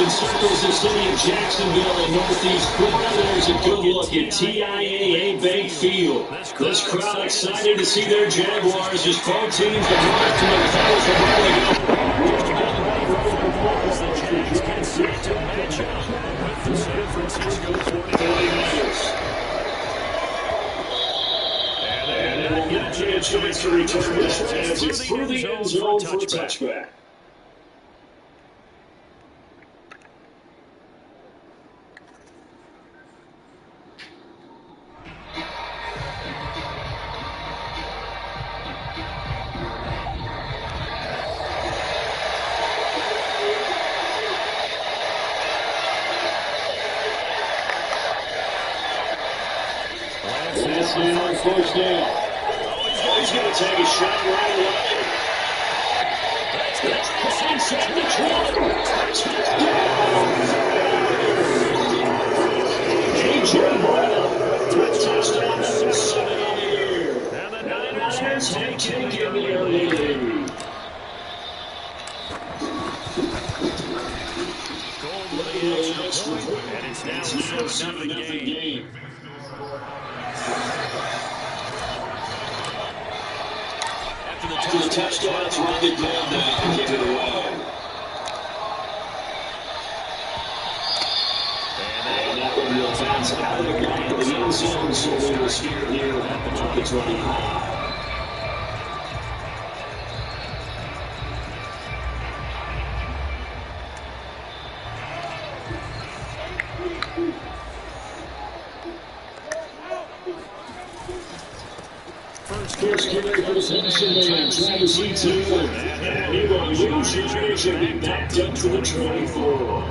Encircles the city of Jacksonville in Northeast Florida. There's a good look at TIAA Bank Field. This crowd excited to see their Jaguars as both teams have marched to the finals from where they go. The Jags get set to match up with the San Francisco 49ers. And they'll get a chance to return this as it's through the end zone for a touchback. First down. He's going to take a shot right away. That's inside the 20. A.J. Brown. Touchdown number 7 on the year. And the Niners take in the early lead. And it's now a 7-0 game. To the touchdown, it's run it down now and get it away. And that one will bounce out of the back of the end zone, so we will steer here at the top. It's running high. First carry for the Clemson man, Travis Etienne. And he will lose yards and be backed up to the 24.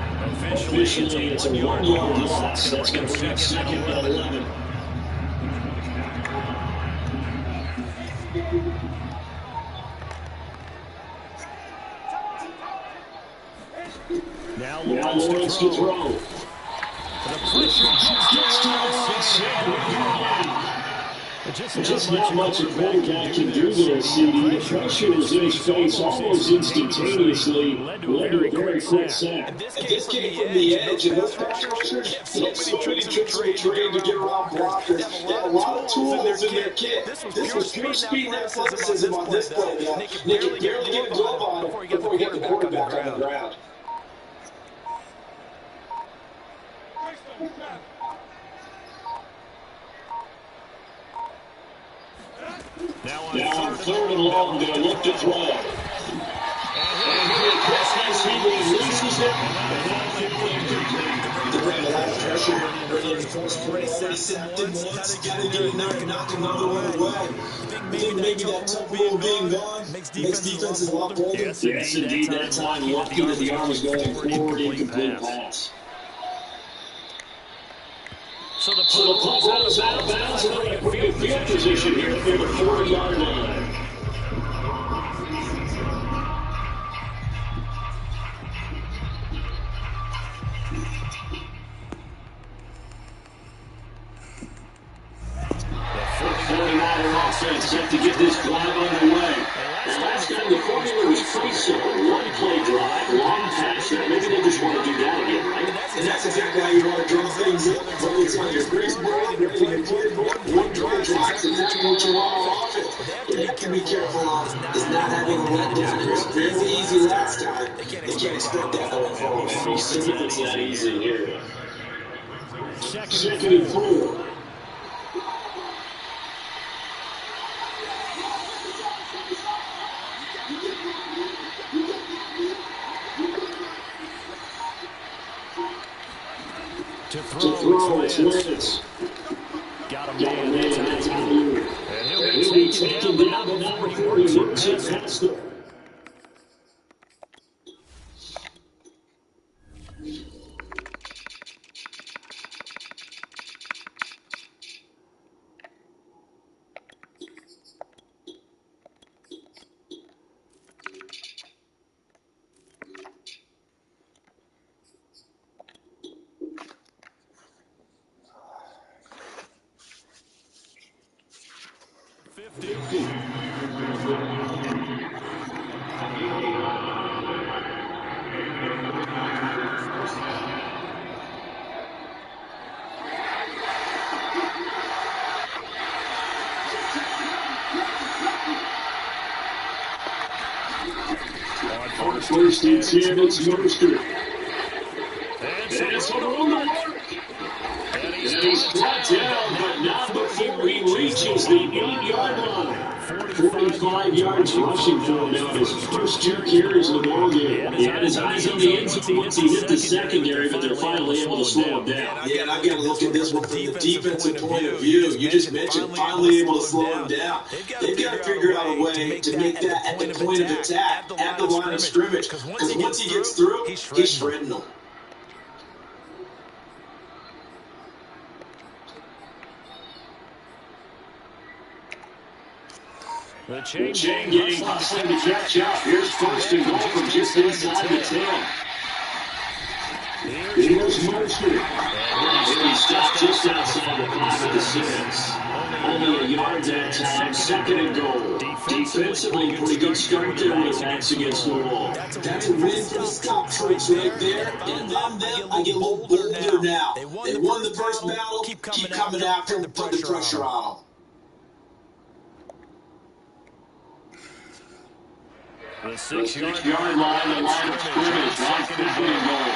Officially, it's a 1-yard loss. That's going to bring up second and 11. Now Lawrence to throw. The pressure just not much a quarterback can do there, CD. The pressure was in his face almost instantaneously. Led to a very quick sack. This came from the edge, and those pass rushers, they have so many tricks of the trade to get around blockers. They have a lot of tools in their kit. This was pure speed and athleticism on this play, man. They could barely get a glove on it before he got the quarterback on the ground. Now on third and long, they'll look to throw. And here Christmas, he releases it. They're bringing a lot of pressure, bringing in force play, intercepted once, getting knocked another one away. I think maybe that tempo being gone makes defenses a lot bolder. Yes, indeed, that time lucky that the arm was going forward, incomplete pass. So the punt is out of bounds, and they're going to field position here near the 40-yard line. The 49er offense set to get this drive underway. And last time the formula was pretty simple. One play drive, long pass, and maybe they just want to do that again, right? And that's exactly how you want to draw things up. Whether it's on your baseball, ready to play one drive tracks, and that's what you want on offense. What you have to be careful of is not having a letdown. It was very easy last time. They can't expect that going forward. We'll see if it's that easy here. Second and 4. throw. It's Lance. Got a man. That's out of you. And he'll be taken down, but not before he works it past them. First and 10, it's Mercer. And it's on the mark. And he's brought down, but not before he reaches the 8-yard line. 45 yards rushing for him now. His first 2 carries of the ball game. He had his eyes on the end zone once he hit the secondary, but they're finally able to slow him down. Yeah, and I've got to look at this one from the defensive point of view. You just mentioned finally able to slow him down. They've got to figure out a way to make that at the point of attack, at the line of scrimmage. Because once he gets through, he's shredding them. The chain gang hustling to catch up. Here's first and goal from just inside the 10. Here's Mercer. And he stopped just outside the 5 of the 6. Only a yard that time. Second and goal. Defensively, pretty good start there with backs against the wall. That's a win for the Scott troops right there. And if I'm them, I get a little bolder now. They won the first battle. Keep coming after them, put the pressure on them. The 6-yard line, the line of scrimmage, second and goal.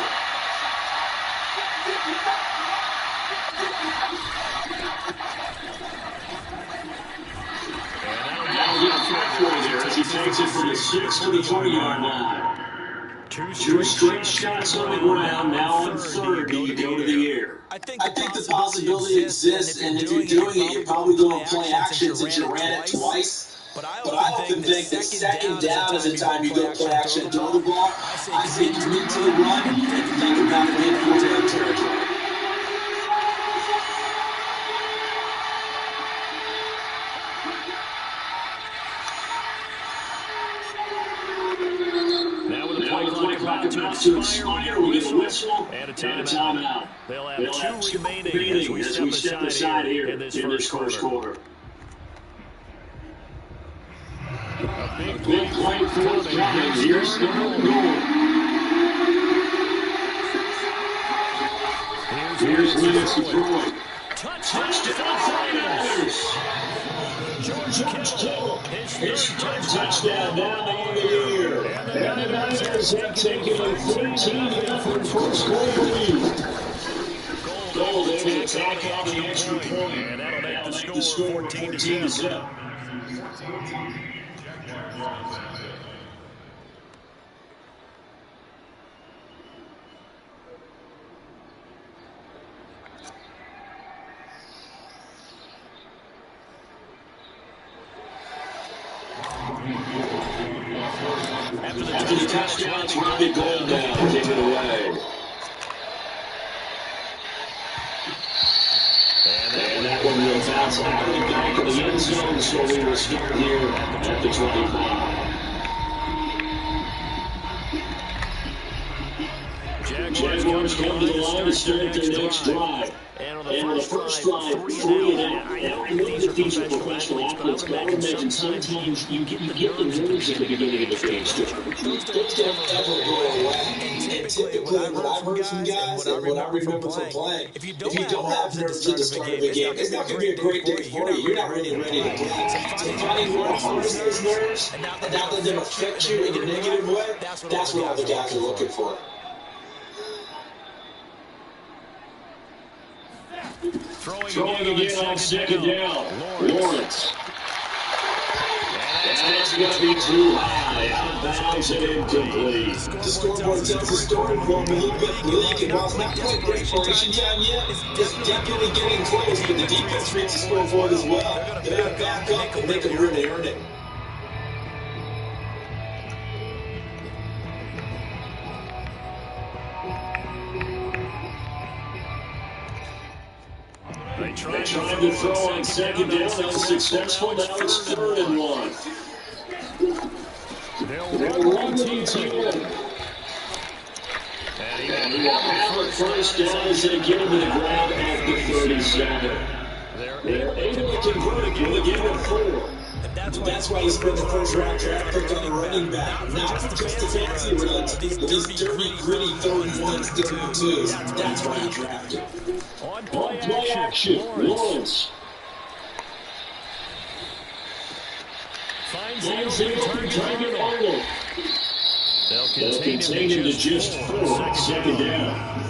And that'll get a flat there as he takes it from the 6 to the 20-yard line. 2 straight shots on the ground, now on third, you go to the air. I think the possibility exists, and if you're doing it, you're probably going to play action since you ran it twice. But I often think that second down is the time you go play action and throw the ball. I say commit to the run and think about it in full-time territory. Now with the play clock about to expire, we get a whistle and a timeout. They'll have 2 remaining as we step aside here in this first quarter. A big play forthcoming. Here's the goal. Here's Lance Detroit. Touchdown 49ers. George Kittle. His third touchdown down the end of the year. And the Niners have taken a 13-0 first quarter lead. Gold able to attack on the extra point. And that'll make the score 14-0. After the touchdowns, Robbie Gold down, take it away. And that one will bounce out of the back of the end zone, so we will start here at the 25. Jaguars come to the line to start their next drive. And on the first drive, 3 and out. Now, I know that these are professional athletes, but I would imagine sometimes you get the nerves at the beginning of the phase two. Those don't ever go away. And typically, what I've heard from guys and what I remember from playing, if you don't have nerves at the start of a game, it's not going to be a great day for you. You're not really ready to play. So finding where to harness those nerves and not let them affect you in a negative way, that's what all the guys are looking for. Throwing again on second down. Lawrence. That's going to be too high. Out of bounds and incomplete. The scoreboard tells the story for him a little bit bleak, and while it's not quite desperation time yet, it's definitely getting close, but the defense reads the scoreboard as well. They're going to back up and make them really earn it. They tried to throw on second down, unsuccessful. Now it's 3rd and 1. They'll run the team. And he will have a first down as they get him to the ground at the 37. They're able to convert it with a gain of 4. That's why you spent the first round draft pick on a running back. Not just the fancy runs, but these dirty, gritty 3rd and 1s, 3rd and 2s. That's why you drafted. On play action, Lawrence. Finds the open target, Arnold. They'll contain him to just 4, 2nd down.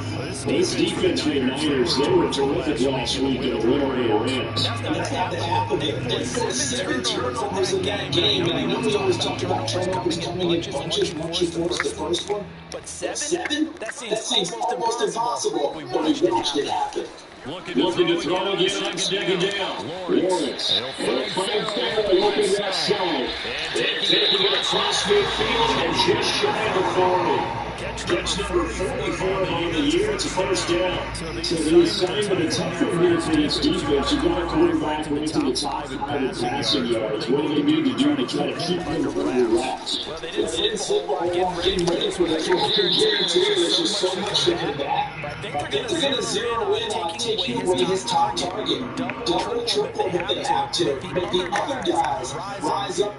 This defense for the Niners, they were terrific last week in a win over the Rams. That's not to happen. They forced 7 turnovers in that game, and I know we always talk about turnovers coming in bunches once you force the first one. But 7? That seems almost impossible, but we watched it happen. Looking to throw again on 2nd down. Lawrence. They'll find Farrell looking that side. They're taking it across midfield and just shy of 40. Catch number 44 on the year. It's a first down. So the assignment, a tough one here for this defense. You've got a quarterback into the top 500 passing yards. What do they need to do to try to keep them under wraps? Well, they didn't sit long getting ready for this one. I can guarantee you there's just so much to get back. I think they're going to zero in on taking away his top target. Double, triple what they have to. Make the other guys rise up.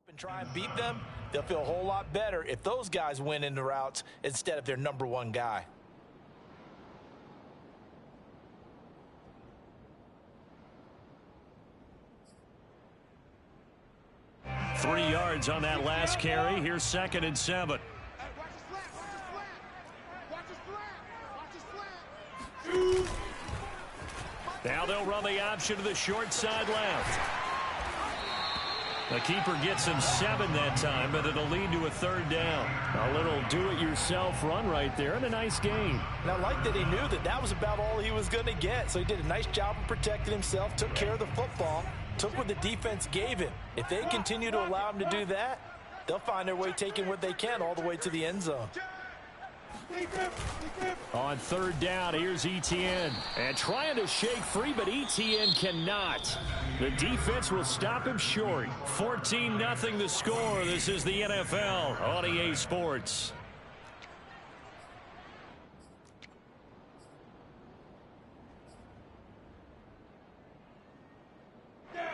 And try and beat them, they'll feel a whole lot better if those guys win in the routes instead of their number 1 guy. Three yards on that last carry. Here's 2nd and 7. Now they'll run the option to the short side left. The keeper gets him 7 that time, but it'll lead to a 3rd down. A little do-it-yourself run right there and a nice gain. And I like that he knew that that was about all he was going to get. So he did a nice job of protecting himself, took care of the football, took what the defense gave him. If they continue to allow him to do that, they'll find their way taking what they can all the way to the end zone. On 3rd down, here's Etienne. And trying to shake free, but Etienne cannot. The defense will stop him short. 14-0 the score. This is the NFL on EA Sports.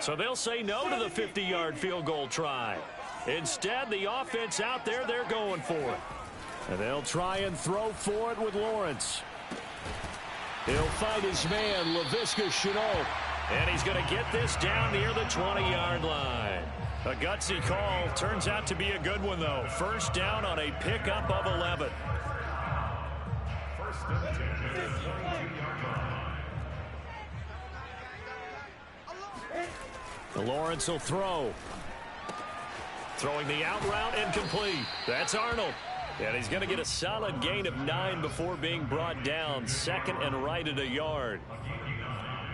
So they'll say no to the 50-yard field goal try. Instead, the offense out there, they're going for it. And they'll try and throw for it with Lawrence. He'll find his man, Laviska Shenault. And he's going to get this down near the 20-yard line. A gutsy call. Turns out to be a good one, though. First down on a pickup of 11. Lawrence will throw. Throwing the out route incomplete. That's Arnold. And he's going to get a solid gain of 9 before being brought down. 2nd and right at a yard.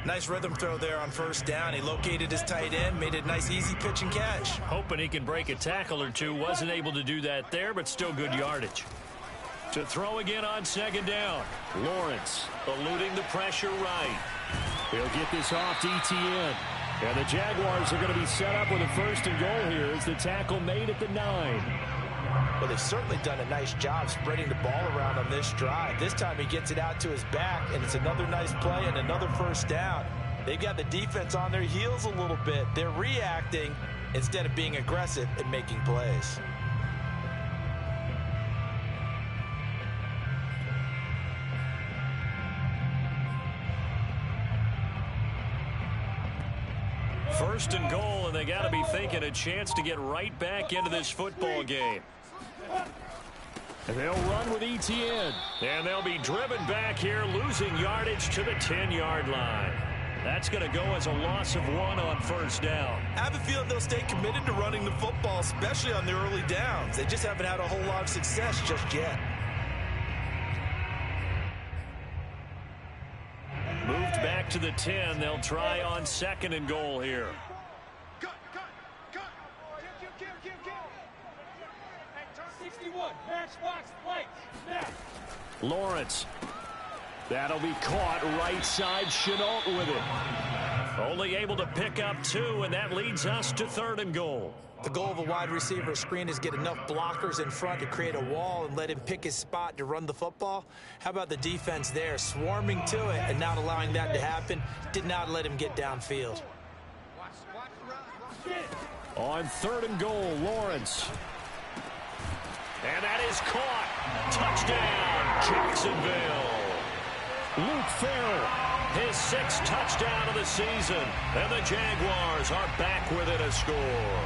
Nice rhythm throw there on first down. He located his tight end, made a nice easy pitch and catch. Hoping he can break a tackle or two. Wasn't able to do that there, but still good yardage. To throw again on 2nd down. Lawrence eluding the pressure right. He'll get this off to Etienne. And the Jaguars are going to be set up with a 1st and goal here as the tackle made at the 9. Well, they've certainly done a nice job spreading the ball around on this drive. This time he gets it out to his back, and it's another nice play and another first down. They've got the defense on their heels a little bit. They're reacting instead of being aggressive and making plays. First and goal, and they got to be thinking a chance to get right back into this football game. And they'll run with ETN. And they'll be driven back here, losing yardage to the 10-yard line. That's going to go as a loss of 1 on first down. I have a feeling they'll stay committed to running the football, especially on their early downs. They just haven't had a whole lot of success just yet. Moved back to the 10. They'll try on second and goal here. Lawrence. That'll be caught right side. Chenault with it. Only able to pick up 2, and that leads us to third and goal. The goal of a wide receiver screen is get enough blockers in front to create a wall and let him pick his spot to run the football. How about the defense there, swarming to it and not allowing that to happen? Did not let him get downfield. On third and goal, Lawrence. And that is caught. Touchdown, Jacksonville. Luke Farrell, his 6th touchdown of the season. And the Jaguars are back within a score.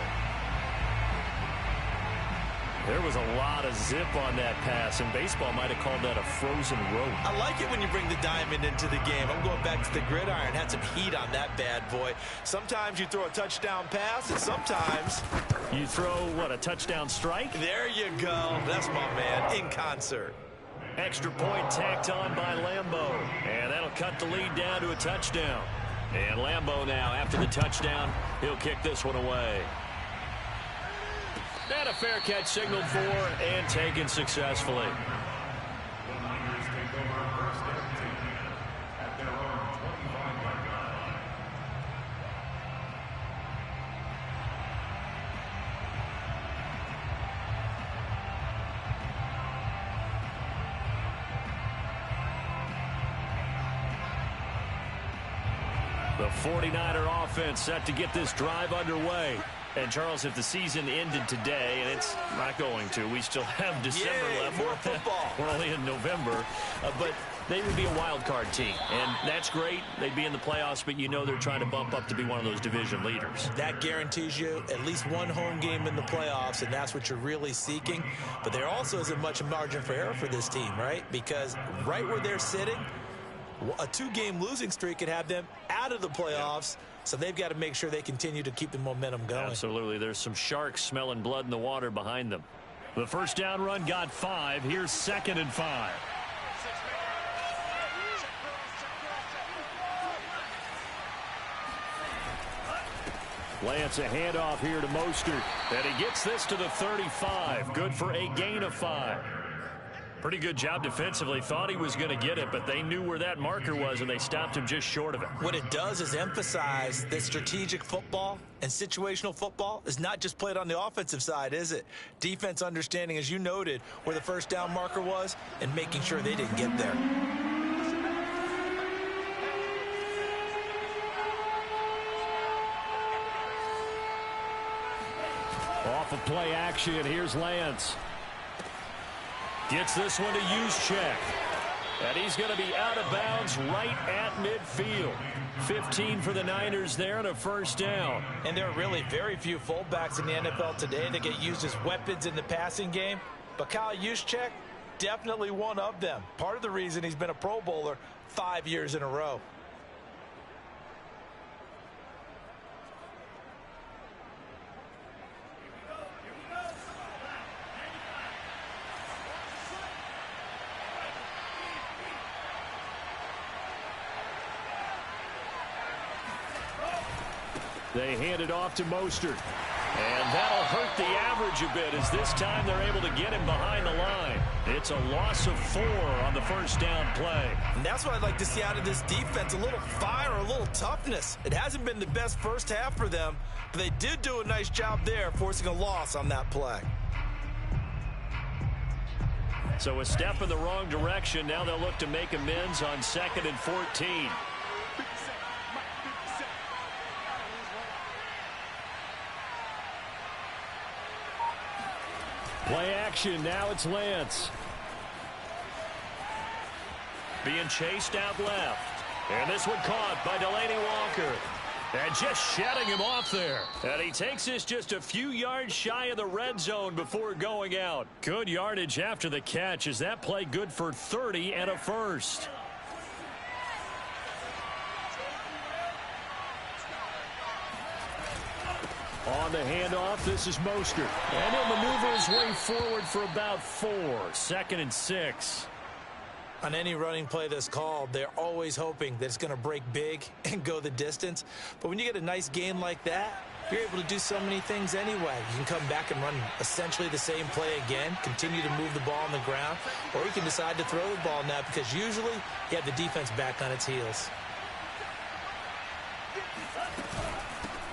There was a lot of zip on that pass, and baseball might have called that a frozen rope. I like it when you bring the diamond into the game. I'm going back to the gridiron. Had some heat on that bad boy. Sometimes you throw a touchdown pass, and sometimes you throw, what, a touchdown strike? There you go. That's my man, in concert. Extra point tacked on by Lambeau. And that'll cut the lead down to a touchdown. And Lambeau now, after the touchdown, he'll kick this one away. And a fair catch signaled for and taken successfully. The 49er offense set to get this drive underway. And, Charles, if the season ended today, and it's not going to, we still have December left. More football. We're only in November. But they would be a wild card team. And that's great. They'd be in the playoffs, but you know they're trying to bump up to be one of those division leaders. That guarantees you at least one home game in the playoffs, and that's what you're really seeking. But there also isn't much margin for error for this team, right? Because right where they're sitting, a 2-game losing streak could have them out of the playoffs. So they've got to make sure they continue to keep the momentum going. Absolutely. There's some sharks smelling blood in the water behind them. The first down run got 5. Here's 2nd and 5. Lance a handoff here to Mostert. And he gets this to the 35. Good for a gain of 5. Pretty good job defensively. Thought he was going to get it, but they knew where that marker was, and they stopped him just short of it. What it does is emphasize that strategic football and situational football is not just played on the offensive side, is it? Defense understanding, as you noted, where the first down marker was and making sure they didn't get there. Off of play action, here's Lance. Gets this one to Juszczyk. And he's going to be out of bounds right at midfield. 15 for the Niners there and a first down. And there are really very few fullbacks in the NFL today that get used as weapons in the passing game. But Kyle Juszczyk, definitely one of them. Part of the reason he's been a Pro Bowler 5 years in a row. They hand it off to Mostert. And that'll hurt the average a bit as this time they're able to get him behind the line. It's a loss of 4 on the first down play. And that's what I'd like to see out of this defense, a little fire, a little toughness. It hasn't been the best first half for them, but they did do a nice job there forcing a loss on that play. So a step in the wrong direction. Now they'll look to make amends on 2nd and 14. Play action. Now it's Lance. Being chased out left. And this one caught by Delaney Walker. And just shutting him off there. And he takes this just a few yards shy of the red zone before going out. Good yardage after the catch. Is that play good for 30 and a first? On the handoff, this is Mostert. And he'll maneuver his way forward for about 4. 2nd and 6. On any running play that's called, they're always hoping that it's going to break big and go the distance. But when you get a nice gain like that, you're able to do so many things anyway. You can come back and run essentially the same play again, continue to move the ball on the ground, or you can decide to throw the ball now because usually you have the defense back on its heels.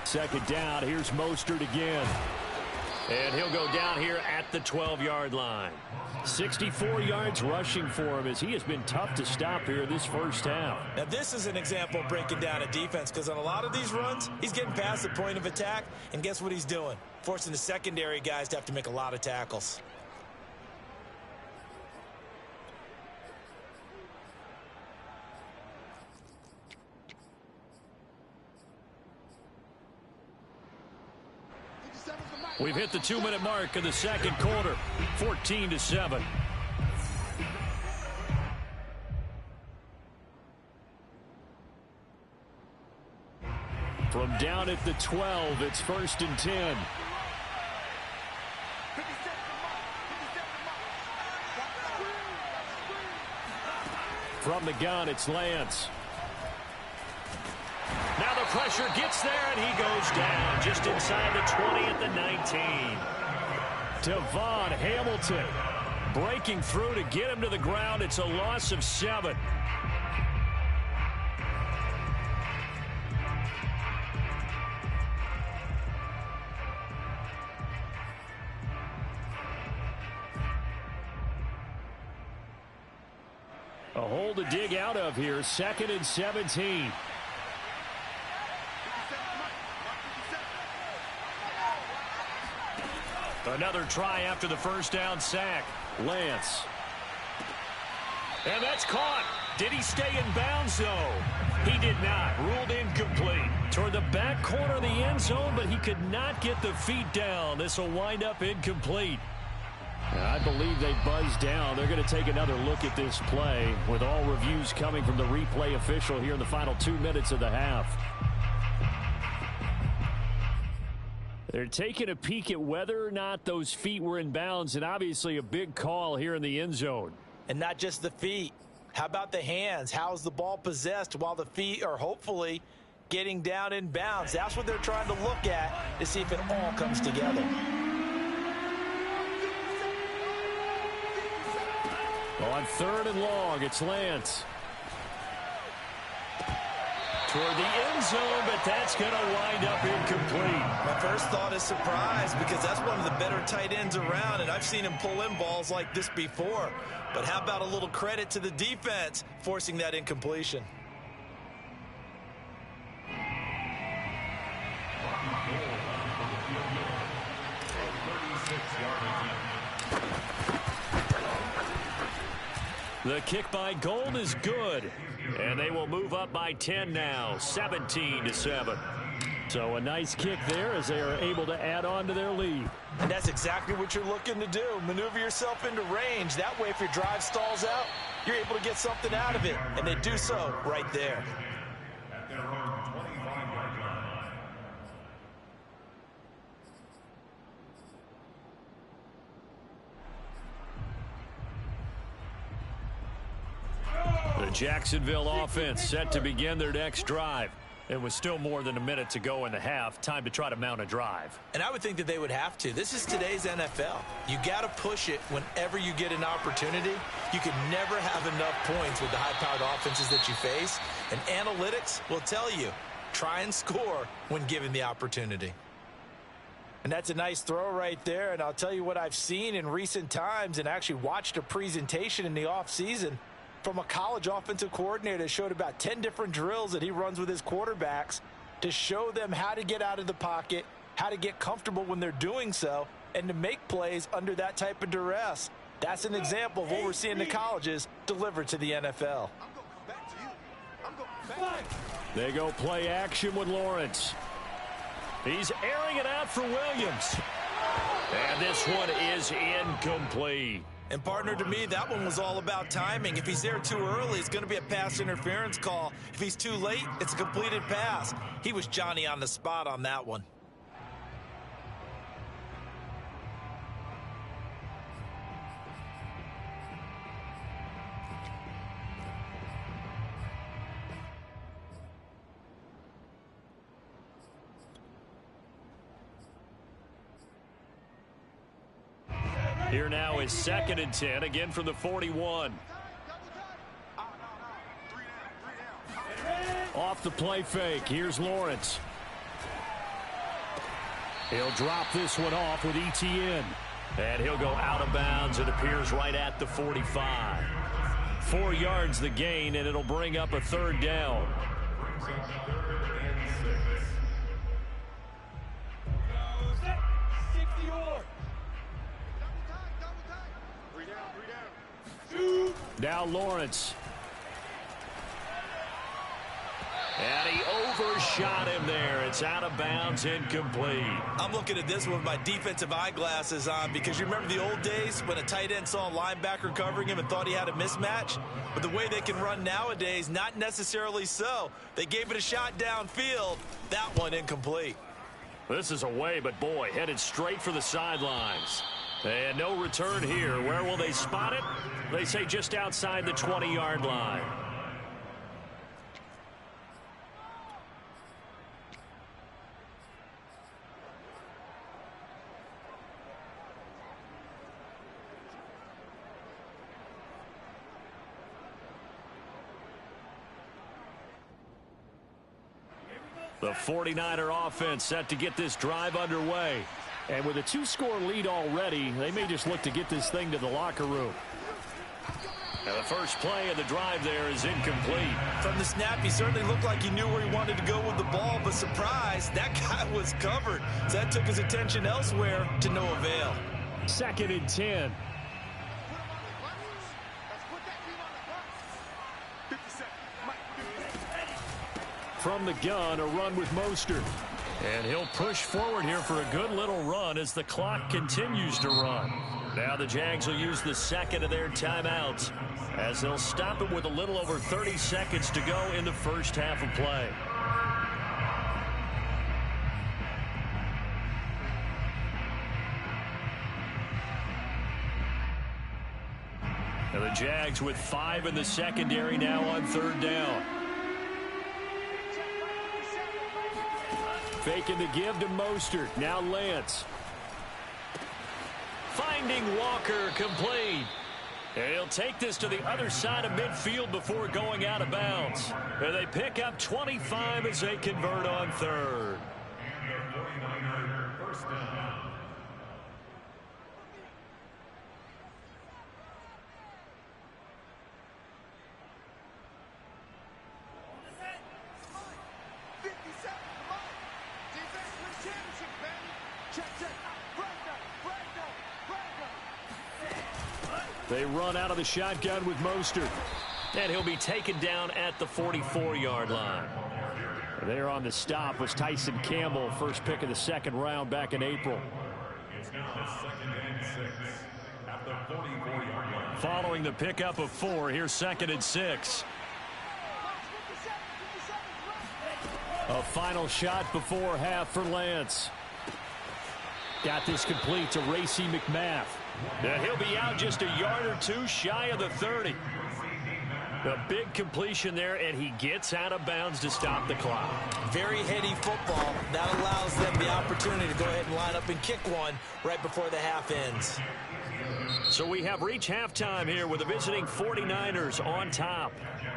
2nd down. Here's Mostert again. And he'll go down here at the 12-yard line. 64 yards rushing for him as he has been tough to stop here this first half. Now this is an example of breaking down a defense because on a lot of these runs, he's getting past the point of attack, and guess what he's doing? Forcing the secondary guys to have to make a lot of tackles. We've hit the 2-minute mark of the second quarter. 14-7. From down at the 12, it's 1st and 10. From the gun, it's Lance. Now the pressure gets there, and he goes down just inside the 20 at the 19. Devon Hamilton breaking through to get him to the ground. It's a loss of 7. A hole to dig out of here. 2nd and 17. Another try after the first down sack. Lance. And that's caught. Did he stay in bounds, though? He did not. Ruled incomplete. Toward the back corner of the end zone, but he could not get the feet down. This will wind up incomplete. I believe they buzzed down. They're going to take another look at this play with all reviews coming from the replay official here in the final 2 minutes of the half. They're taking a peek at whether or not those feet were in bounds, and obviously a big call here in the end zone. And not just the feet. How about the hands? How's the ball possessed while the feet are hopefully getting down in bounds? That's what they're trying to look at to see if it all comes together. On 3rd and long, it's Lance. Toward the end zone, but that's going to wind up incomplete. My first thought is surprise because that's one of the better tight ends around, and I've seen him pull in balls like this before. But how about a little credit to the defense forcing that incompletion? The kick by Gold is good. And they will move up by 10 now, 17-7. So a nice kick there as they are able to add on to their lead. And that's exactly what you're looking to do. Maneuver yourself into range. That way, if your drive stalls out, you're able to get something out of it. And they do so right there. The Jacksonville offense set to begin their next drive. It was still more than a minute to go in the half. Time to try to mount a drive. And I would think that they would have to. This is today's NFL. You got to push it whenever you get an opportunity. You can never have enough points with the high-powered offenses that you face. And analytics will tell you, try and score when given the opportunity. And that's a nice throw right there. And I'll tell you what I've seen in recent times and actually watched a presentation in the offseason from a college offensive coordinator that showed about 10 different drills that he runs with his quarterbacks to show them how to get out of the pocket, how to get comfortable when they're doing so, and to make plays under that type of duress. That's an example of what we're seeing in the colleges delivered to the NFL. They go play action with Lawrence. He's airing it out for Williams. And this one is incomplete. And partner, to me, that one was all about timing. If he's there too early, it's going to be a pass interference call. If he's too late, it's a completed pass. He was Johnny on the spot on that one. Here now is 2nd and 10, again from the 41. Off the play fake, here's Lawrence. He'll drop this one off with ETN. And he'll go out of bounds. It appears right at the 45. 4 yards the gain, and it'll bring up a 3rd down. Now Lawrence. And he overshot him there. It's out of bounds, incomplete. I'm looking at this one with my defensive eyeglasses on because you remember the old days when a tight end saw a linebacker covering him and thought he had a mismatch? But the way they can run nowadays, not necessarily so. They gave it a shot downfield. That one incomplete. This is away, but boy, headed straight for the sidelines. And no return here. Where will they spot it? They say just outside the 20-yard line. The 49er offense set to get this drive underway. And with a 2-score lead already, they may just look to get this thing to the locker room. And the first play of the drive there is incomplete. From the snap, he certainly looked like he knew where he wanted to go with the ball, but surprise, that guy was covered. So that took his attention elsewhere to no avail. 2nd and 10. From the gun, a run with Mostert. And he'll push forward here for a good little run as the clock continues to run. Now the Jags will use the 2nd of their timeouts as they'll stop it with a little over 30 seconds to go in the first half of play. And the Jags with 5 in the secondary now on 3rd down. Faking the give to Mostert. Now Lance. Finding Walker, complete. And he'll take this to the other side of midfield before going out of bounds. And they pick up 25 as they convert on 3rd. They run out of the shotgun with Mostert. And he'll be taken down at the 44-yard line. There on the stop was Tyson Campbell, first pick of the 2nd round back in April. Following the pickup of 4, here's 2nd and 6. A final shot before half for Lance. Got this complete to Racey McMath. And he'll be out just a yard or 2 shy of the 30. A big completion there, and he gets out of bounds to stop the clock. Very heady football. That allows them the opportunity to go ahead and line up and kick one right before the half ends. So we have reached halftime here with the visiting 49ers on top.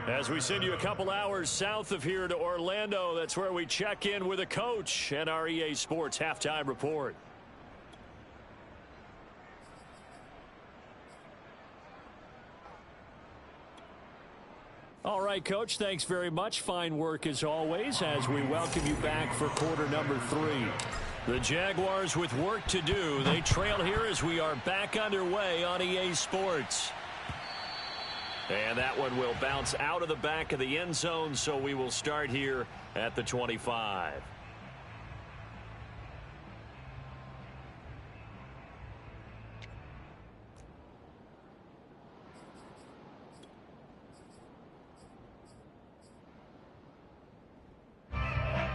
As we send you a couple hours south of here to Orlando, that's where we check in with a coach and our EA Sports halftime report. All right, Coach, thanks very much. Fine work as always as we welcome you back for quarter number 3. The Jaguars with work to do. They trail here as we are back underway on EA Sports. And that one will bounce out of the back of the end zone, so we will start here at the 25.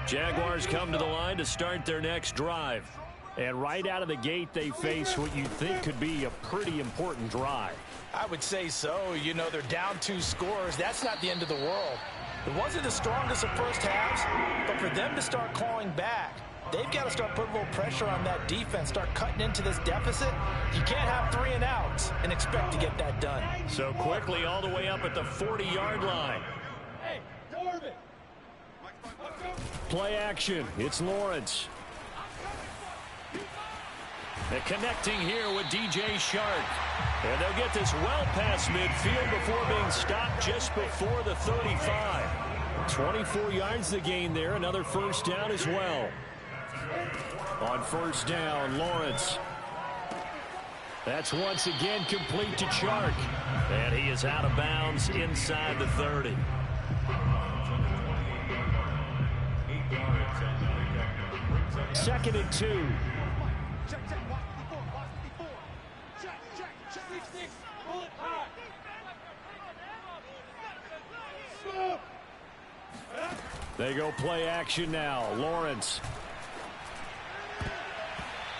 Jaguars come to the line to start their next drive. And right out of the gate, they face what you think could be a pretty important drive. I would say so. You know, they're down 2 scores. That's not the end of the world. It wasn't the strongest of first halves, but for them to start clawing back, they've got to start putting a little pressure on that defense, start cutting into this deficit. You can't have 3 and outs and expect to get that done. So quickly all the way up at the 40-yard line. Hey, Darvin. Play action. It's Lawrence. They're connecting here with DJ Shark. And they'll get this well past midfield before being stopped just before the 35. 24 yards to gain there. Another first down as well. On first down, Lawrence. That's once again complete to Shark. And he is out of bounds inside the 30. Second and 2. They go play action now. Lawrence.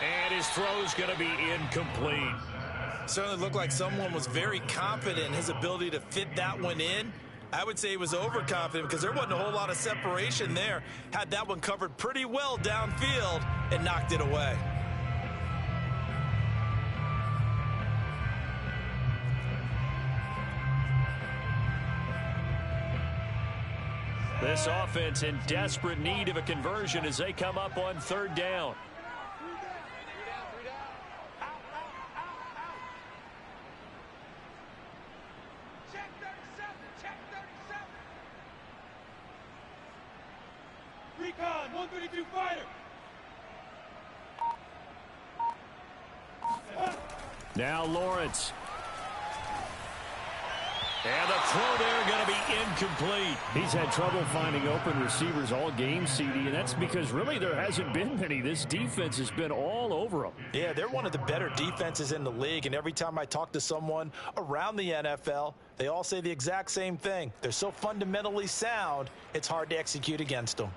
And his throw's going to be incomplete. Certainly looked like someone was very confident in his ability to fit that one in. I would say he was overconfident because there wasn't a whole lot of separation there. Had that one covered pretty well downfield and knocked it away. This offense in desperate need of a conversion as they come up on third down. Check 37, check 37. Recon, 132 fighter. Now Lawrence. And the throw there going to be incomplete. He's had trouble finding open receivers all game, CD, and that's because really there hasn't been many. This defense has been all over them. Yeah, they're one of the better defenses in the league, and every time I talk to someone around the NFL, they all say the exact same thing. They're so fundamentally sound, it's hard to execute against them.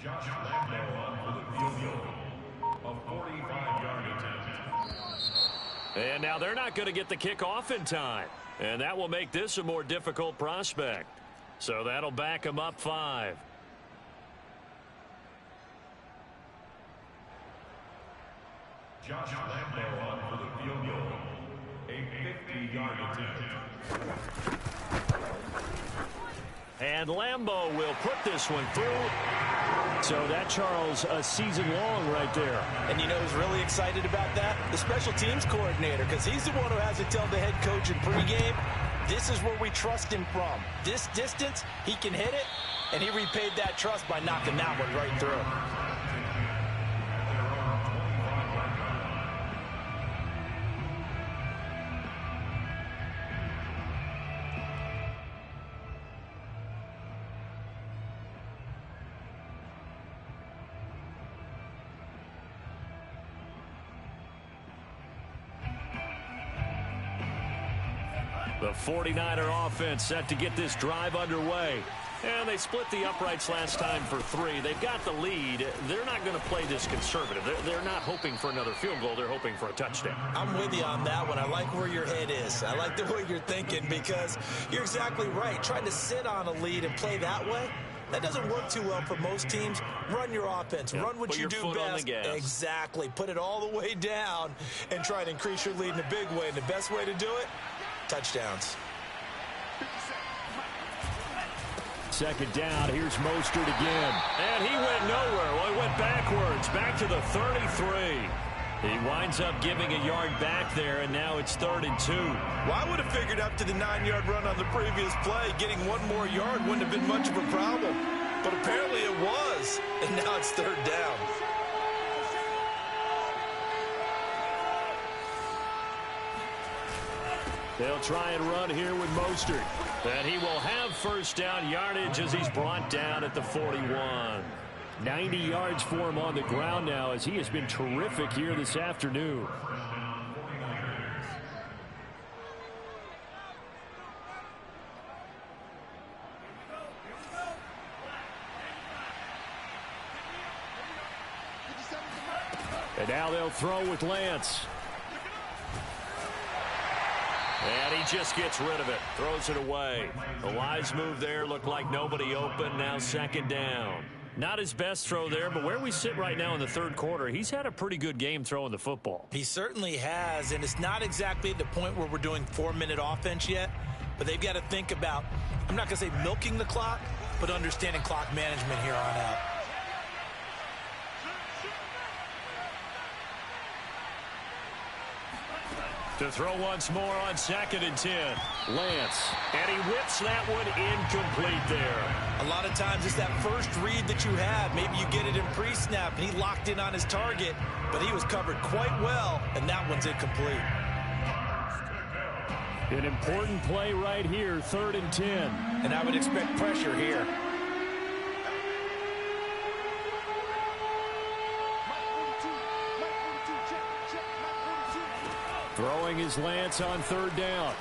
Josh Lambo on for the field goal. A 45-yard attempt. And now they're not going to get the kickoff in time. And that will make this a more difficult prospect. So that'll back them up 5. Josh Lambo on for the field goal. A 50-yard attempt. And Lambo will put this one through. So that, Charles, a season long right there. And you know who's really excited about that? The special teams coordinator, because he's the one who has to tell the head coach in pregame, this is where we trust him from. This distance, he can hit it, and he repaid that trust by knocking that one right through. The 49er offense set to get this drive underway. And they split the uprights last time for 3. They've got the lead. They're not going to play this conservative. They're not hoping for another field goal. They're hoping for a touchdown. I'm with you on that one. I like where your head is. I like the way you're thinking because you're exactly right. Trying to sit on a lead and play that way, that doesn't work too well for most teams. Run your offense. Run what you do best. Exactly. Put it all the way down and try to increase your lead in a big way. And the best way to do it, touchdowns. Second down, here's Mostert again. And he went nowhere. Well, he went backwards, back to the 33. He winds up giving a yard back there, and now it's 3rd and 2. Well, I would have figured up to the 9-yard run on the previous play. Getting one more yard wouldn't have been much of a problem. But apparently it was, and now it's 3rd down. They'll try and run here with Mostert. And he will have first down yardage as he's brought down at the 41. 90 yards for him on the ground now as he has been terrific here this afternoon. And now they'll throw with Lance. And he just gets rid of it. Throws it away. The wise move there. Looked like nobody open. Now 2nd down. Not his best throw there, but where we sit right now in the 3rd quarter, he's had a pretty good game throwing the football. He certainly has, and it's not exactly at the point where we're doing 4-minute offense yet, but they've got to think about, I'm not going to say milking the clock, but understanding clock management here on out. To throw once more on 2nd and 10. Lance. And he whips that one incomplete there. A lot of times it's that first read that you have. Maybe you get it in pre-snap and he locked in on his target, but he was covered quite well, and that one's incomplete. An important play right here, 3rd and 10. And I would expect pressure here. Throwing his Lance on 3rd down.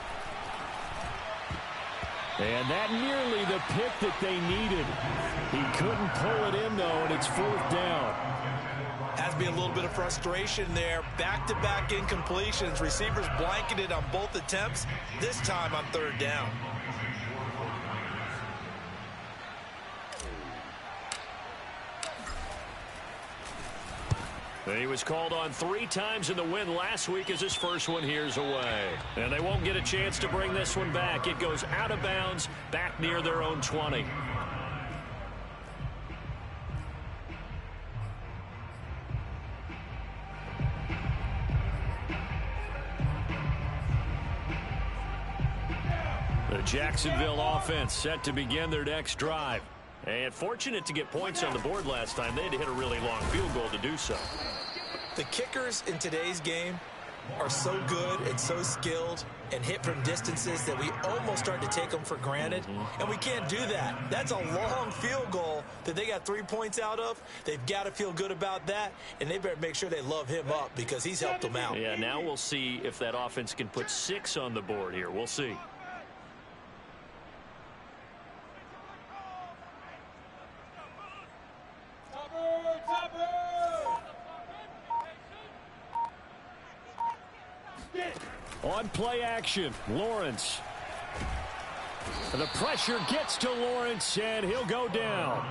And that nearly the pick that they needed. He couldn't pull it in, though, and it's 4th down. Has to be a little bit of frustration there. Back-to-back incompletions. Receivers blanketed on both attempts, this time on 3rd down. He was called on 3 times in the win last week as his first one here's away. And they won't get a chance to bring this one back. It goes out of bounds back near their own 20. The Jacksonville offense set to begin their next drive. And fortunate to get points on the board last time. They had to hit a really long field goal to do so. The kickers in today's game are so good and so skilled and hit from distances that we almost start to take them for granted. And we can't do that. That's a long field goal that they got 3 points out of. They've got to feel good about that, and they better make sure they love him up because he's helped them out. Yeah, now we'll see if that offense can put 6 on the board here. We'll see. On play action, Lawrence. The pressure gets to Lawrence, and he'll go down.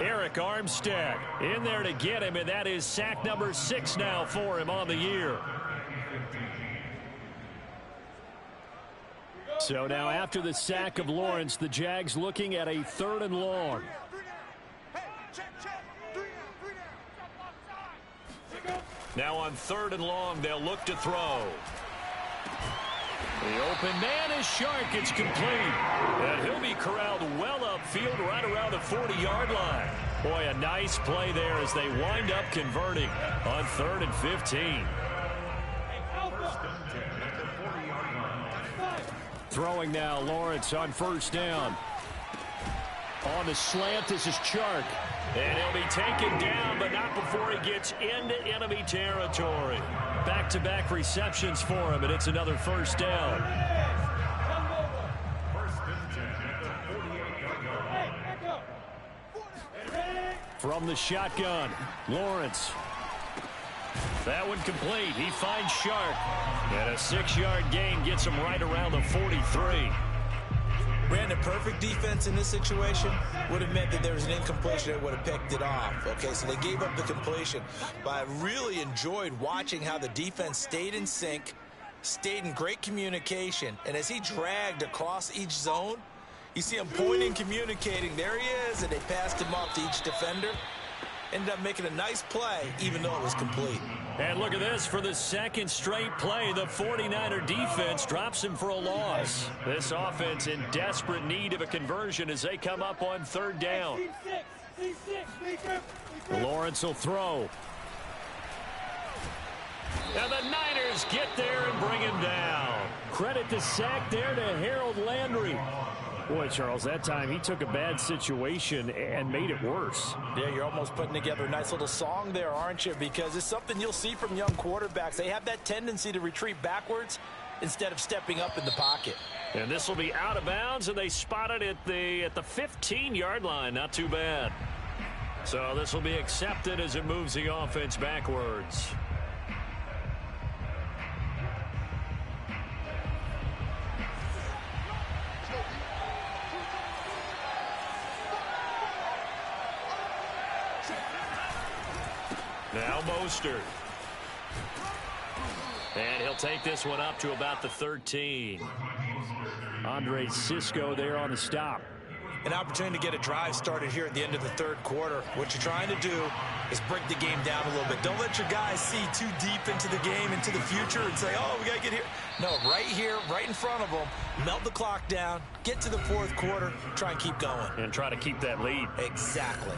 Eric Armstead in there to get him, and that is sack number 6 now for him on the year. So now after the sack of Lawrence, the Jags looking at a 3rd and long. Now on 3rd and long, they'll look to throw. The open man is Shark. It's complete. And he'll be corralled well upfield right around the 40-yard line. Boy, a nice play there as they wind up converting on 3rd and 15. Throwing now, Lawrence on 1st down. On the slant, this is Chark. And he'll be taken down, but not before he gets into enemy territory. Back-to-back receptions for him, and it's another 1st down. From the shotgun, Lawrence. That one complete. He finds Shark. And a 6-yard gain gets him right around the 43. Brandon, perfect defense in this situation would have meant that there was an incompletion that would have picked it off. Okay, so they gave up the completion. But I really enjoyed watching how the defense stayed in sync, stayed in great communication. And as he dragged across each zone, you see him pointing, communicating. There he is, and they passed him off to each defender. Ended up making a nice play, even though it was complete. And look at this. For the 2nd straight play, the 49er defense drops him for a loss. This offense in desperate need of a conversion as they come up on 3rd down. Lawrence will throw. And the Niners get there and bring him down. Credit the sack there to Harold Landry. Boy, Charles, that time he took a bad situation and made it worse. Yeah, you're almost putting together a nice little song there, aren't you? Because it's something you'll see from young quarterbacks. They have that tendency to retreat backwards instead of stepping up in the pocket. And this will be out of bounds, and they spot it at the 15-yard line. Not too bad. So this will be accepted as it moves the offense backwards. Now Mostert. And he'll take this one up to about the 13. Andre Cisco there on the stop. An opportunity to get a drive started here at the end of the 3rd quarter. What you're trying to do is break the game down a little bit. Don't let your guys see too deep into the game, into the future, and say, oh, we got to get here. No, right here, right in front of them, melt the clock down, get to the 4th quarter, try and keep going. And try to keep that lead. Exactly.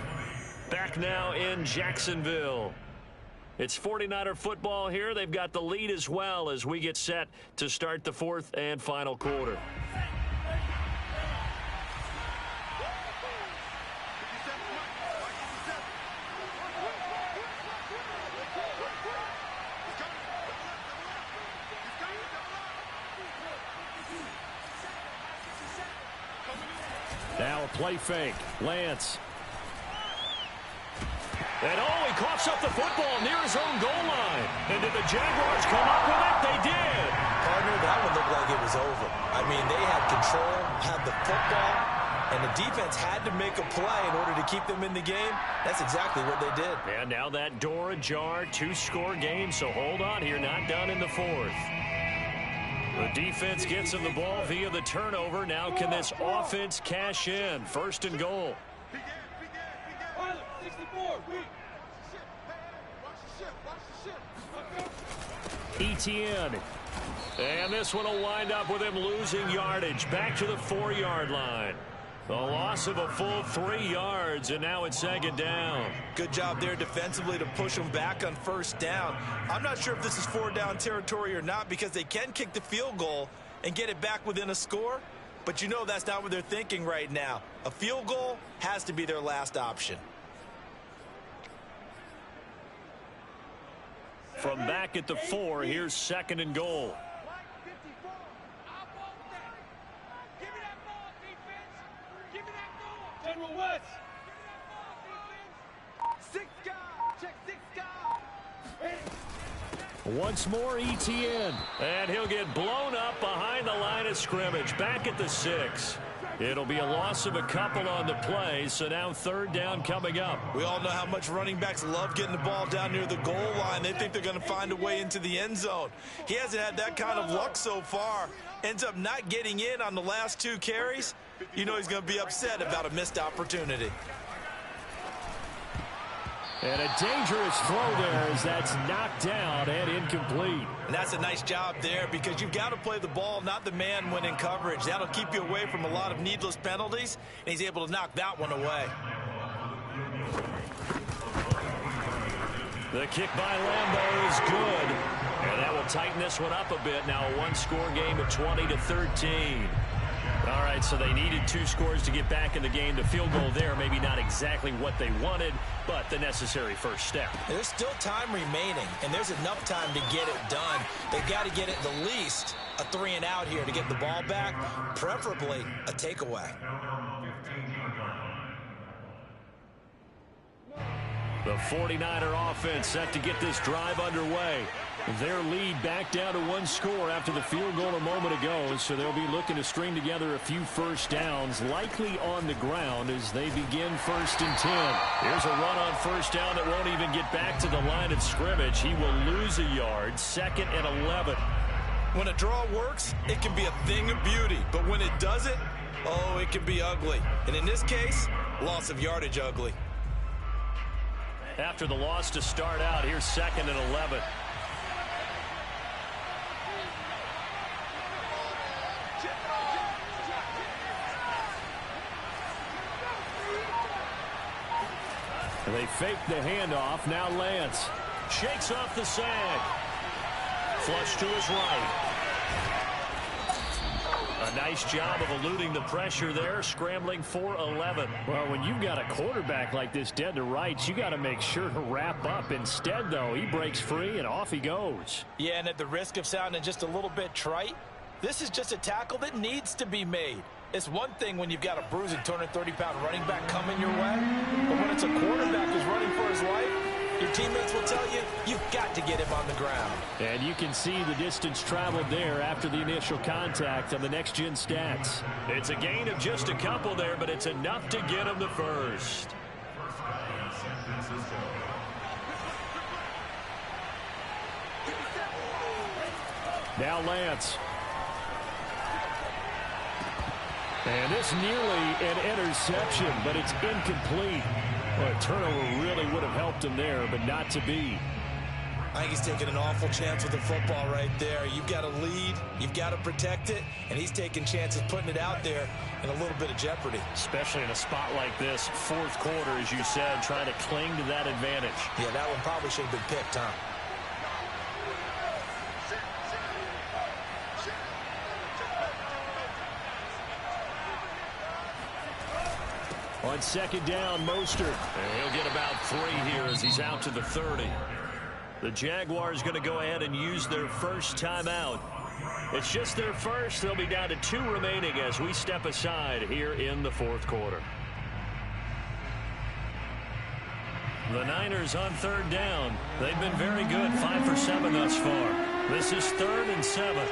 Back now in Jacksonville. It's 49er football here. They've got the lead as well as we get set to start the 4th and final quarter. Now a play fake. Lance. And he coughs up the football near his own goal line. And did the Jaguars come up with it? They did. Partner, that one looked like it was over. I mean, they had control, had the football, and the defense had to make a play in order to keep them in the game. That's exactly what they did. And now that door ajar, 2-score game, so hold on here, not done in the 4th. The defense gets him the ball via the turnover. Now can this offense cash in? 1st and goal. Etienne. And this one will wind up with him losing yardage. Back to the 4-yard line. The loss of a full 3 yards, and now it's 2nd down. Good job there defensively to push them back on 1st down. I'm not sure if this is 4-down territory or not because they can kick the field goal and get it back within a score. But you know that's not what they're thinking right now. A field goal has to be their last option. From back at the 4, here's 2nd and goal. General West. Once more, Etienne. And he'll get blown up behind the line of scrimmage. Back at the 6. It'll be a loss of a couple on the play, so now third down coming up. We all know how much running backs love getting the ball down near the goal line. They think they're going to find a way into the end zone. He hasn't had that kind of luck so far. Ends up not getting in on the last 2 carries. You know he's going to be upset about a missed opportunity. And a dangerous throw there as that's knocked down and incomplete. And that's a nice job there because you've got to play the ball, not the man when in coverage. That'll keep you away from a lot of needless penalties, and he's able to knock that one away. The kick by Lambo is good. And that will tighten this one up a bit. Now a one-score game at 20-13. All right, so they needed 2 scores to get back in the game. The field goal there, maybe not exactly what they wanted, but the necessary first step. There's still time remaining, and there's enough time to get it done. They've got to get it the least a 3-and-out here to get the ball back, preferably a takeaway. The 49er offense set to get this drive underway. Their lead back down to 1 score after the field goal a moment ago, so they'll be looking to string together a few first downs, likely on the ground as they begin 1st and 10. Here's a run on first down that won't even get back to the line of scrimmage. He will lose a yard, 2nd and 11. When a draw works, it can be a thing of beauty, but when it doesn't, oh, it can be ugly. And in this case, loss of yardage ugly. After the loss to start out, here's 2nd and 11. They fake the handoff. Now Lance shakes off the sag. Flush to his right. A nice job of eluding the pressure there, scrambling for 11. Well, when you've got a quarterback like this dead to rights, you got to make sure to wrap up. Instead, though, he breaks free and off he goes. Yeah, and at the risk of sounding just a little bit trite, this is just a tackle that needs to be made. It's one thing when you've got a bruising 230-pound running back coming your way, but when it's a quarterback who's running for his life, your teammates will tell you, you've got to get him on the ground. And you can see the distance traveled there after the initial contact on the next-gen stats. It's a gain of just a couple there, but it's enough to get him the first. Now Lance. And this nearly an interception, but it's incomplete. Well, a turnover really would have helped him there, but not to be. I think he's taking an awful chance with the football right there. You've got to lead, you've got to protect it, and he's taking chances putting it out there in a little bit of jeopardy. Especially in a spot like this, 4th quarter, as you said, trying to cling to that advantage. Yeah, that one probably should have been picked, huh? On 2nd down, Mostert. And he'll get about 3 here as he's out to the 30. The Jaguars going to go ahead and use their first timeout. It's just their first. They'll be down to 2 remaining as we step aside here in the 4th quarter. The Niners on 3rd down. They've been very good, 5 for 7 thus far. This is 3rd and 7.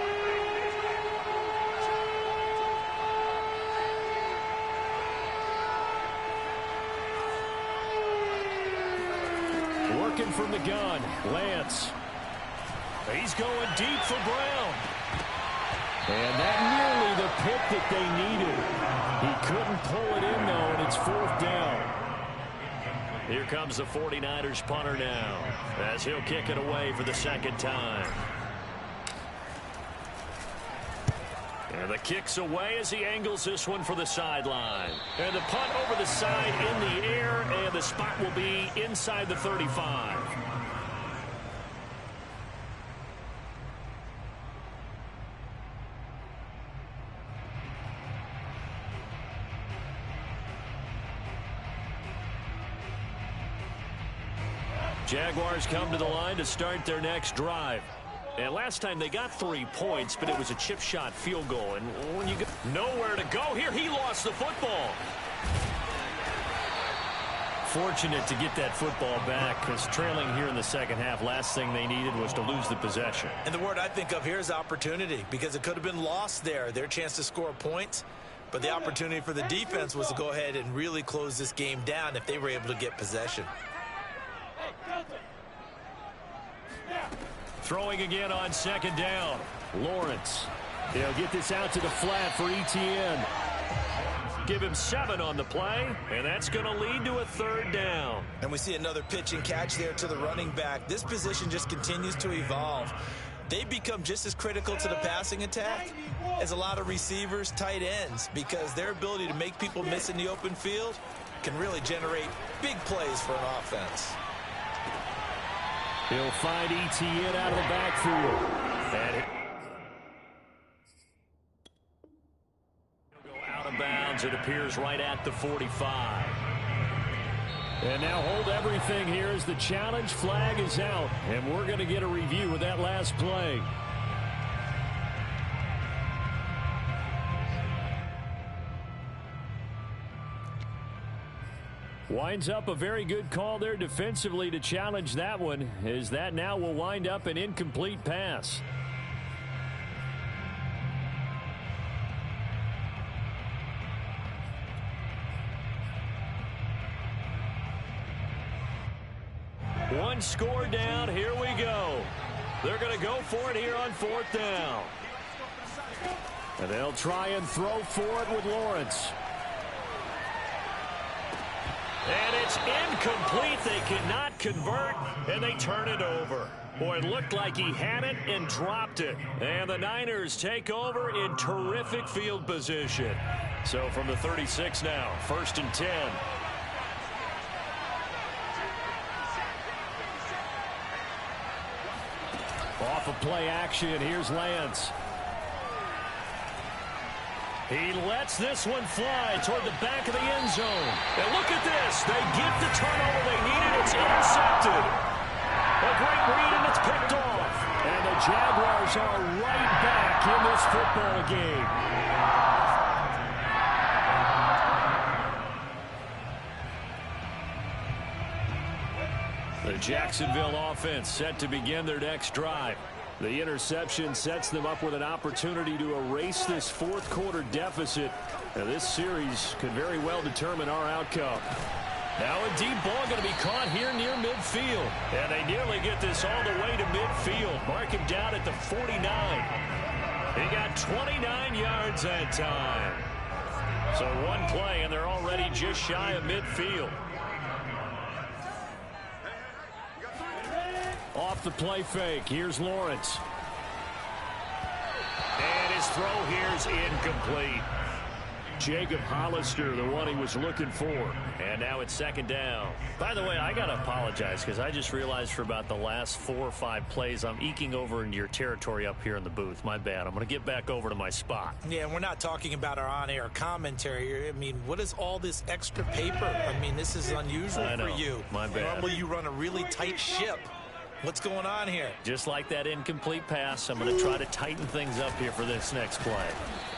Working from the gun, Lance. He's going deep for Brown. And that nearly the pick that they needed. He couldn't pull it in, though, and it's 4th down. Here comes the 49ers punter now, as he'll kick it away for the 2nd time. And the kick's away as he angles this one for the sideline. And the punt over the side in the air, and the spot will be inside the 35. Jaguars come to the line to start their next drive. And last time they got 3 points, but it was a chip shot field goal. And when you get nowhere to go here, he lost the football. Fortunate to get that football back, because trailing here in the 2nd half, last thing they needed was to lose the possession. And the word I think of here is opportunity, because it could have been lost there, their chance to score points. But the opportunity for the defense was to go ahead and really close this game down if they were able to get possession. Throwing again on second down. Lawrence. They'll get this out to the flat for Etienne. Give him 7 on the play, and that's going to lead to a third down. And we see another pitch and catch there to the running back. This position just continues to evolve. They become just as critical to the passing attack as a lot of receivers, tight ends, because their ability to make people miss in the open field can really generate big plays for an offense. He'll find Etienne out of the backfield. And he'll go out of bounds, it appears, right at the 45. And now hold everything here as the challenge flag is out. And we're going to get a review of that last play. Winds up a very good call there defensively to challenge that one, as that now will wind up an incomplete pass. One score down, here we go. They're going to go for it here on 4th down. And they'll try and throw for it with Lawrence. And it's incomplete. They cannot convert, and they turn it over. Boy, it looked like he had it and dropped it. And the Niners take over in terrific field position. So from the 36 now, 1st and 10. Off of play action, here's Lance. He lets this one fly toward the back of the end zone. And look at this. They get the turnover they needed. It's intercepted. A great read, and it's picked off. And the Jaguars are right back in this football game. The Jacksonville offense set to begin their next drive. The interception sets them up with an opportunity to erase this 4th quarter deficit. Now, this series could very well determine our outcome. Now a deep ball going to be caught here near midfield. And they nearly get this all the way to midfield. Mark him down at the 49. He got 29 yards that time. So one play, and they're already just shy of midfield. Off the play fake, here's Lawrence. And his throw here's incomplete. Jacob Hollister, the one he was looking for. And now it's 2nd down. By the way, I got to apologize because I just realized for about the last 4 or 5 plays, I'm eking over into your territory up here in the booth. My bad. I'm going to get back over to my spot. Yeah, and we're not talking about our on-air commentary here. I mean, what is all this extra paper? I mean, this is unusual for you. My bad. Normally you run a really tight ship. What's going on here? Just like that incomplete pass, I'm going to try to tighten things up here for this next play.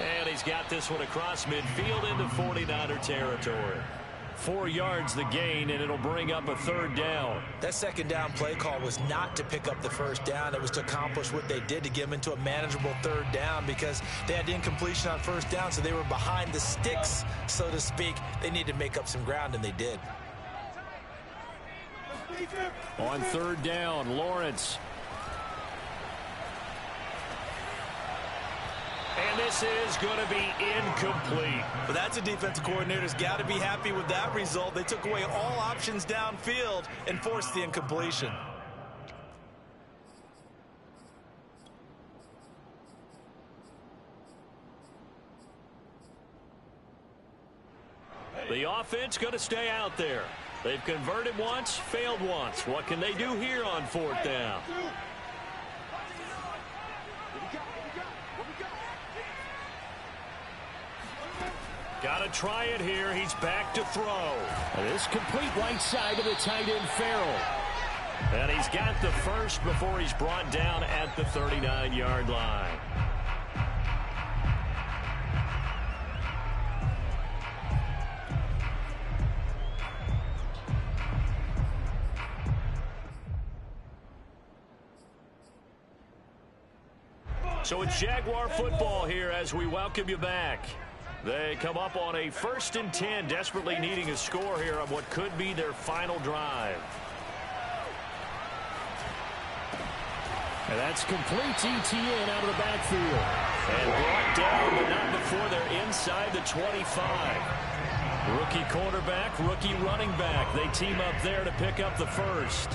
And he's got this one across midfield into 49er territory. 4 yards the gain, and it'll bring up a 3rd down. That 2nd down play call was not to pick up the 1st down. It was to accomplish what they did, to get them into a manageable 3rd down, because they had incompletion on 1st down, so they were behind the sticks, so to speak. They needed to make up some ground, and they did. On 3rd down, Lawrence. And this is going to be incomplete. But that's a defensive coordinator's got to be happy with that result. They took away all options downfield and forced the incompletion. The offense going to stay out there. They've converted once, failed once. What can they do here on 4th down? Got to try it here. He's back to throw. This complete right side of the tight end Farrell. And he's got the first before he's brought down at the 39-yard line. So it's Jaguar football here as we welcome you back. They come up on a 1st and 10, desperately needing a score here on what could be their final drive. And that's complete ETN out of the backfield. And brought down, but not before they're inside the 25. Rookie quarterback, rookie running back. They team up there to pick up the first.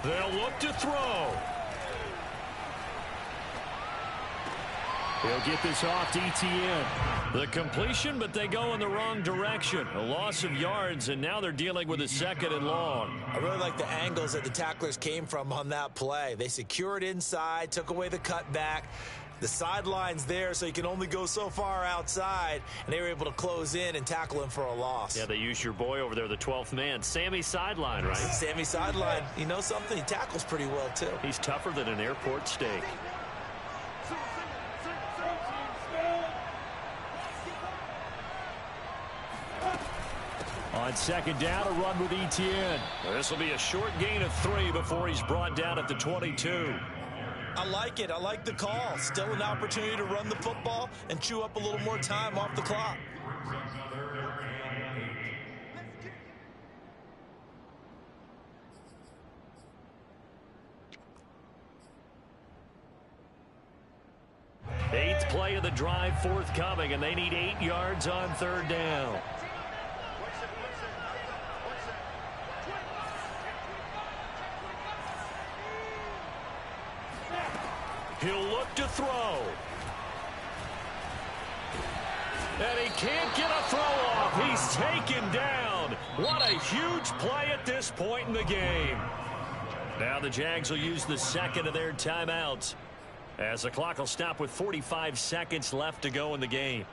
They'll look to throw. He'll get this off to ETN. The completion, but they go in the wrong direction. A loss of yards, and now they're dealing with a 2nd and long. I really like the angles that the tacklers came from on that play. They secured inside, took away the cutback. The sideline's there, so you can only go so far outside, and they were able to close in and tackle him for a loss. Yeah, they used your boy over there, the 12th man, Sammy Sideline, right? Sammy Sideline. You know something? He tackles pretty well, too. He's tougher than an airport steak. On 2nd down, a run with ETN. This will be a short gain of 3 before he's brought down at the 22. I like it. I like the call. Still an opportunity to run the football and chew up a little more time off the clock. Eighth play of the drive forthcoming, and they need 8 yards on 3rd down. He'll look to throw. And he can't get a throw off. He's taken down. What a huge play at this point in the game. Now the Jags will use the 2nd of their timeouts, as the clock will stop with 45 seconds left to go in the game.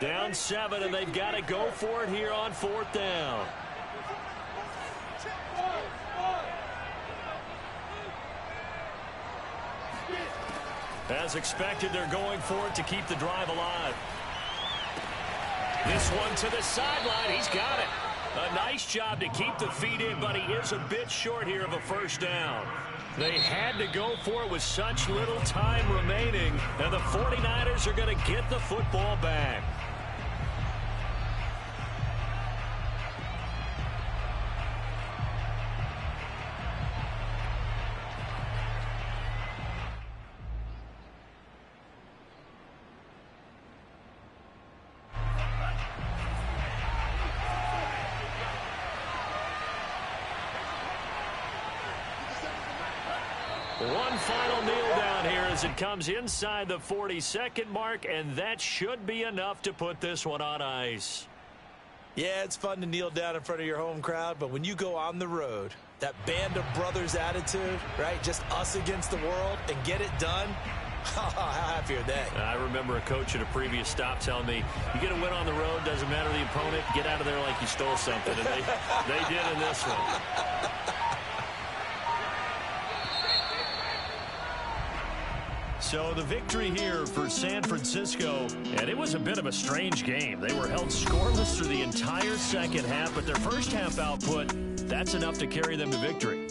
Down 7, and they've got to go for it here on 4th down. As expected, they're going for it to keep the drive alive. This one to the sideline. He's got it. A nice job to keep the feet in, but he is a bit short here of a 1st down. They had to go for it with such little time remaining, and the 49ers are going to get the football back. One final kneel down here as it comes inside the 40-second mark, and that should be enough to put this one on ice. Yeah, it's fun to kneel down in front of your home crowd, but when you go on the road, that band of brothers attitude, right, just us against the world, and get it done, how happy are they? I remember a coach at a previous stop telling me, you get a win on the road, doesn't matter the opponent, get out of there like you stole something, and they did in this one. So the victory here for San Francisco, and it was a bit of a strange game. They were held scoreless through the entire 2nd half, but their 1st half output, that's enough to carry them to victory.